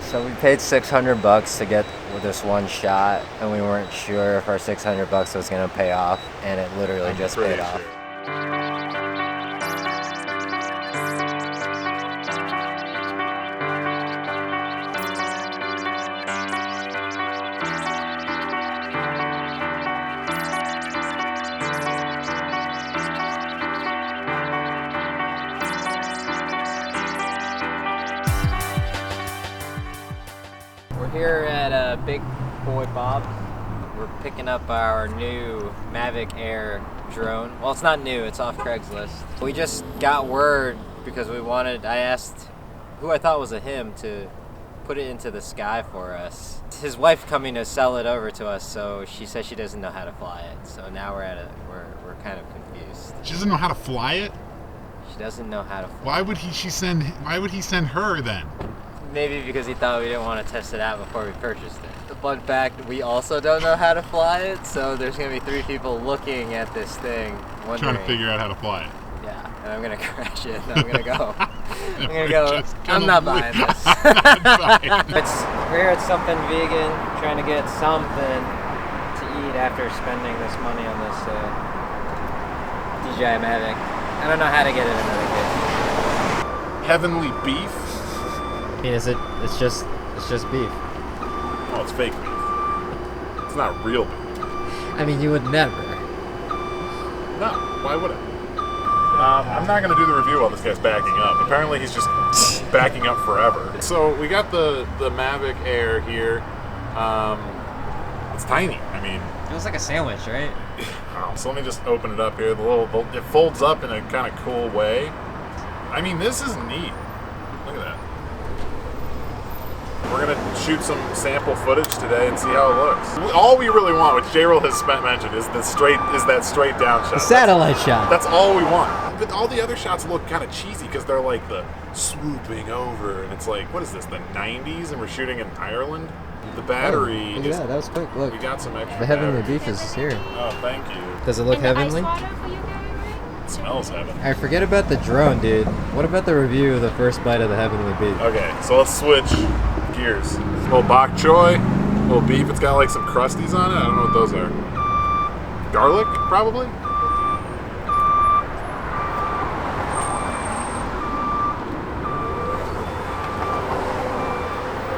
So we paid $600 to get this one shot, and we weren't sure if our $600 was gonna pay off, and it literally just paid off. We're here at Big Boy Bob's. We're picking up our new Mavic Air drone. Well, it's not new, it's off Craigslist. We just got word because I asked who I thought was a him to put it into the sky for us. His wife coming to sell it over to us, so she says she doesn't know how to fly it. So now we're kind of confused. She doesn't know how to fly it? She doesn't know how to fly it. Why would he send her then? Maybe because he thought we didn't want to test it out before we purchased it. The fun fact, we also don't know how to fly it, so there's going to be 3 people looking at this thing, wondering. Trying to figure out how to fly it. Yeah, and I'm going to crash it, and I'm going to go. I'm not buying this. We're here at something vegan, trying to get something to eat after spending this money on this DJI Mavic. I don't know how to get it another case. Heavenly beef? I mean, it's just beef. Oh, it's fake beef. It's not real beef. I mean, you would never. No, why would I? I'm not going to do the review while this guy's backing up. Apparently he's just backing up forever. So we got the Mavic Air here. It's tiny. I mean... It was like a sandwich, right? So let me just open it up here. It folds up in a kind of cool way. I mean, this is neat. Look at that. We're gonna shoot some sample footage today and see how it looks. All we really want, which Jayrol has mentioned, is that straight down shot. The satellite shot. That's all we want. But all the other shots look kind of cheesy because they're like the swooping over, and it's like, what is this? The 90s, and we're shooting in Ireland. The battery. Oh, yeah, that was quick. Look, we got some extra. The heavenly battery. beef is here. Oh, thank you. Does it look heavenly? It smells heavenly. Alright, forget about the drone, dude. What about the review of the first bite of the heavenly beef? Okay, so let's switch gears. A little bok choy, a little beef. It's got like some crusties on it. I don't know what those are. Garlic, probably?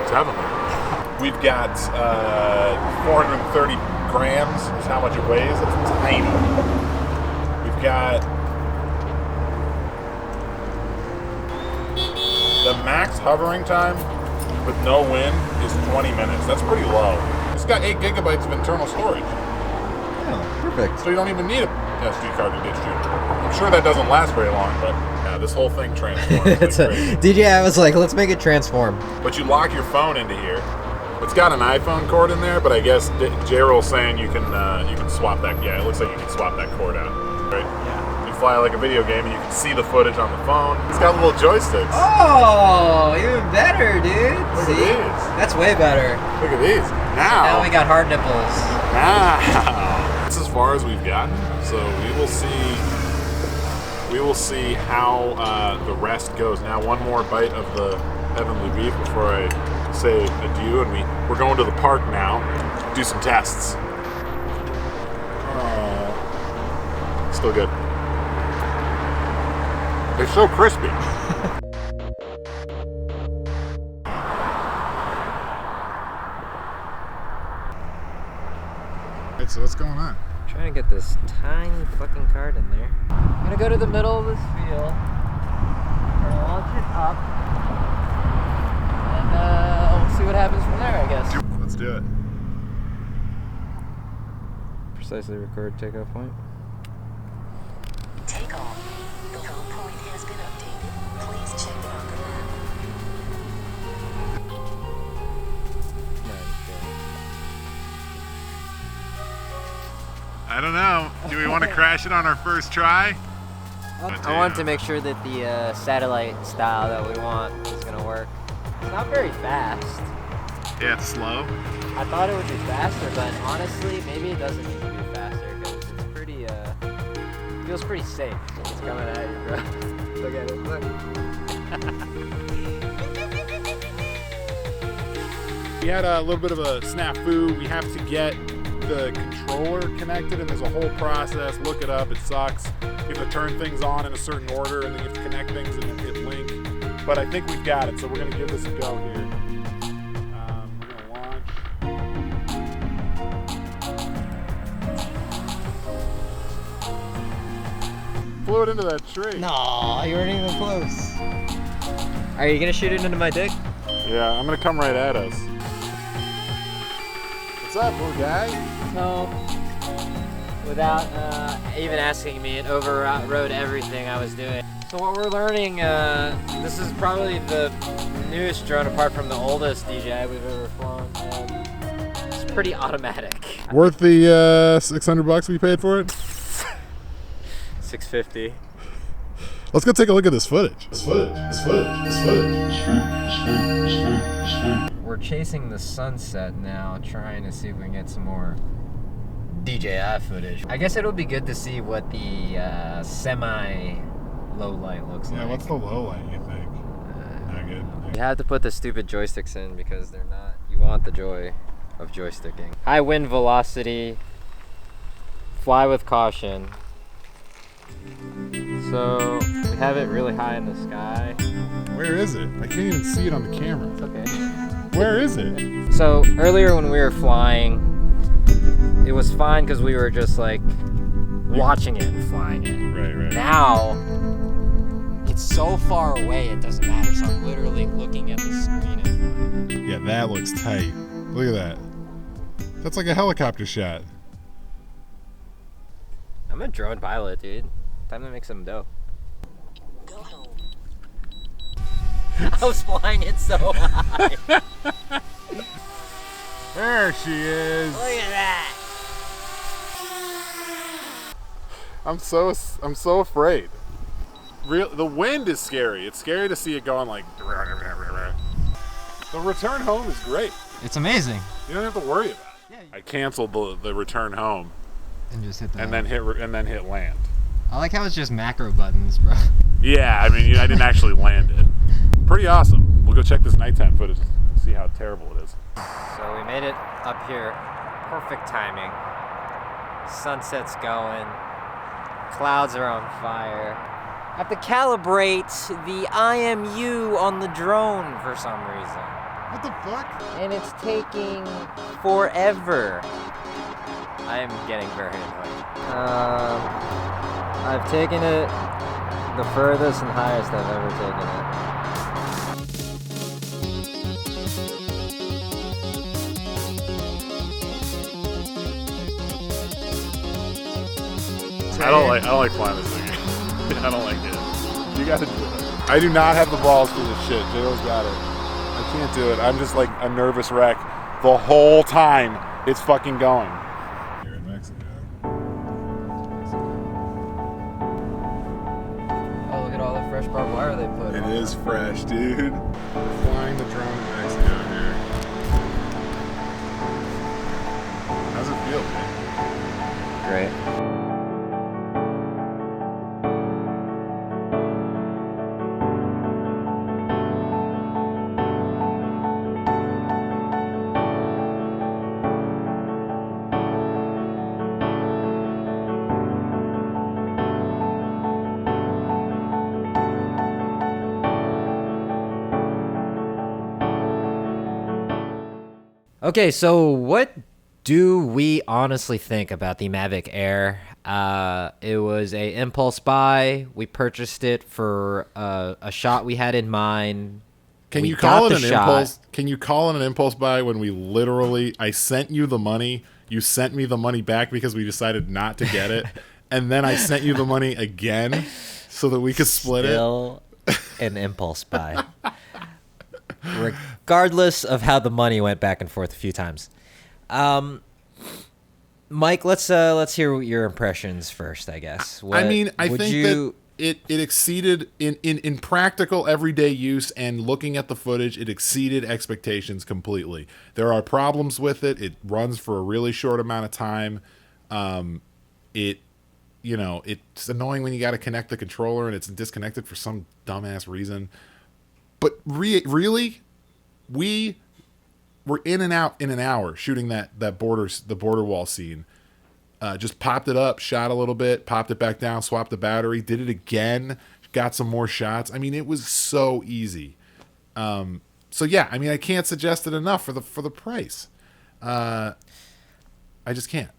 It's heavenly. We've got 430 grams is how much it weighs. It's tiny. We've got the max hovering time with no wind is 20 minutes. That's pretty low. It's got 8 gigabytes of internal storage. Oh, perfect. So you don't even need a SD card to get shooting. I'm sure that doesn't last very long, but yeah, this whole thing transforms. DJI was like, let's make it transform. But you lock your phone into here. It's got an iPhone cord in there, but I guess Jayrol's saying you can swap that. Yeah, it looks like you can swap that cord out. Right? Yeah. You fly like a video game, and you can see the footage on the phone. It's got little joysticks. Oh, even better, dude. Look at these. That's way better. Look at these. Now we got hard nipples. Now, that's as far as we've gotten. So we will see. We will see how the rest goes. Now, one more bite of the heavenly beef before I say adieu, and we're going to the park now. Do some tests. Still good. They're so crispy. Alright, so what's going on? I'm trying to get this tiny fucking card in there. I'm gonna go to the middle of this field. We're gonna launch it up. And we'll see what happens from there, I guess. Let's do it. Precisely record takeoff point. Takeoff. The home point has been updated. Please check it on the map. I don't know. Do we want to crash it on our first try? I want to make sure that the satellite style that we want is gonna work. It's not very fast. Yeah, it's slow. I thought it would be faster, but honestly, maybe it doesn't need to be faster because it's pretty, feels pretty safe. It's coming at you, bro. Look at it, look. We had a little bit of a snafu. We have to get the controller connected, and there's a whole process. Look it up. It sucks. You have to turn things on in a certain order, and then you have to connect things and then hit link. But I think we've got it, so we're going to give this a go here. We're going to launch. Flew it into that tree. No, you weren't even close. Are you gonna shoot it into my dick? Yeah, I'm going to come right at us. What's up, little guy? So, without even asking me, it overrode everything I was doing. So what we're learning, this is probably the newest drone apart from the oldest DJI we've ever flown. It's pretty automatic. Worth the $600 we paid for it? $650. Let's go take a look at this footage. We're chasing the sunset now, trying to see if we can get some more DJI footage. I guess it'll be good to see what the semi low light looks like. Yeah, what's the low light, you think? Not good. You have to put the stupid joysticks in because they're not, you want the joy of joysticking. High wind velocity, fly with caution. So we have it really high in the sky. Where is it? I can't even see it on the camera. It's okay. Where is it? So earlier when we were flying, it was fine because we were just like watching it and flying it. Right. Now, it's so far away it doesn't matter, so I'm literally looking at the screen and flying. Yeah, that looks tight. Look at that. That's like a helicopter shot. I'm a drone pilot, dude. Time to make some dough. Go home. I was flying it so high. There she is. Look at that. I'm so afraid. The wind is scary. It's scary to see it going like. The return home is great. It's amazing. You don't have to worry about it. Yeah, I canceled the return home and just hit the. and then hit land. I like how it's just macro buttons, bro. Yeah, I mean I didn't actually land it. Pretty awesome. We'll go check this nighttime footage and see how terrible it is. So we made it up here. Perfect timing. Sunset's going. Clouds are on fire. I have to calibrate the IMU on the drone for some reason. What the fuck? And it's taking forever. I am getting very annoyed. I've taken it the furthest and highest I've ever taken it. I don't like flying this thing. I don't like it. You gotta do it. I do not have the balls for this shit. Jayrol's got it. I can't do it. I'm just like a nervous wreck the whole time it's fucking going. Here in Mexico. Oh, look at all the fresh barbed wire they put. It is fresh, dude. We're flying the drone in Mexico here. How's it feel, man? Great. Okay, so what do we honestly think about the Mavic Air? It was a impulse buy. We purchased it for a shot we had in mind. Can We you call got it the an shot. impulse? Can you call it an impulse buy when we literally I sent you the money, you sent me the money back because we decided not to get it, and then I sent you the money again so that we could split Still an impulse buy. Regardless of how the money went back and forth a few times. Mike, let's hear your impressions first, I guess. I think that it exceeded in practical everyday use, and looking at the footage, it exceeded expectations completely. There are problems with it. It runs for a really short amount of time. It's annoying when you got to connect the controller and it's disconnected for some dumbass reason. But really, we we're in and out in an hour shooting the border wall scene. Just popped it up, shot a little bit, popped it back down, swapped the battery, did it again, got some more shots. I mean, it was so easy. So yeah, I mean, I can't suggest it enough for the price. I just can't.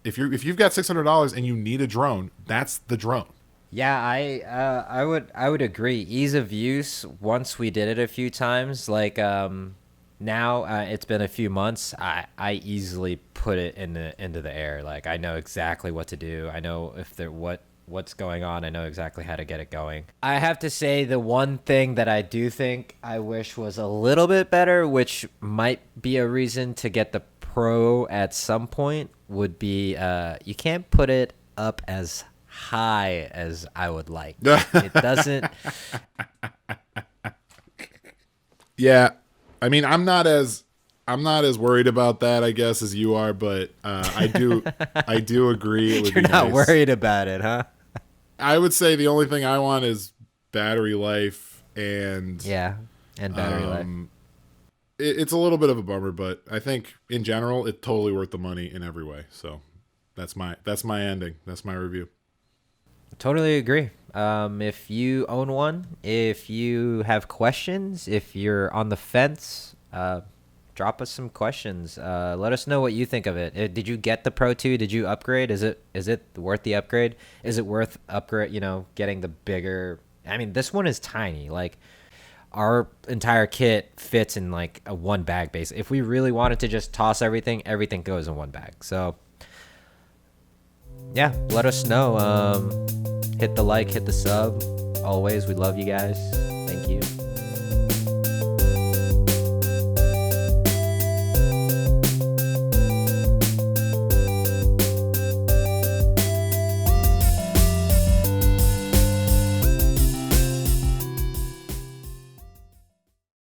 If you've got $600 and you need a drone, that's the drone. Yeah, I would agree. Ease of use. Once we did it a few times, like now it's been a few months. I easily put it into the air. Like I know exactly what to do. I know if there what's going on. I know exactly how to get it going. I have to say the one thing that I do think I wish was a little bit better, which might be a reason to get the Pro at some point, would be you can't put it up as high as I would like. It doesn't. Yeah, I mean, I'm not as worried about that, I guess, as you are, but I do agree. It would You're be not nice. worried about it, huh? I would say the only thing I want is battery life and battery life. It's a little bit of a bummer, but I think in general it's totally worth the money in every way. So that's my ending. That's my review. Totally agree. If you own one, if you have questions, if you're on the fence, drop us some questions. Let us know what you think of it. Did you get the Pro 2? Did you upgrade? Is it worth the upgrade? Is it worth upgrade? Getting the bigger. I mean, this one is tiny. Like our entire kit fits in like a one bag base. If we really wanted to just toss everything goes in one bag. So yeah, let us know. Hit the like, hit the sub. Always, we love you guys. Thank you.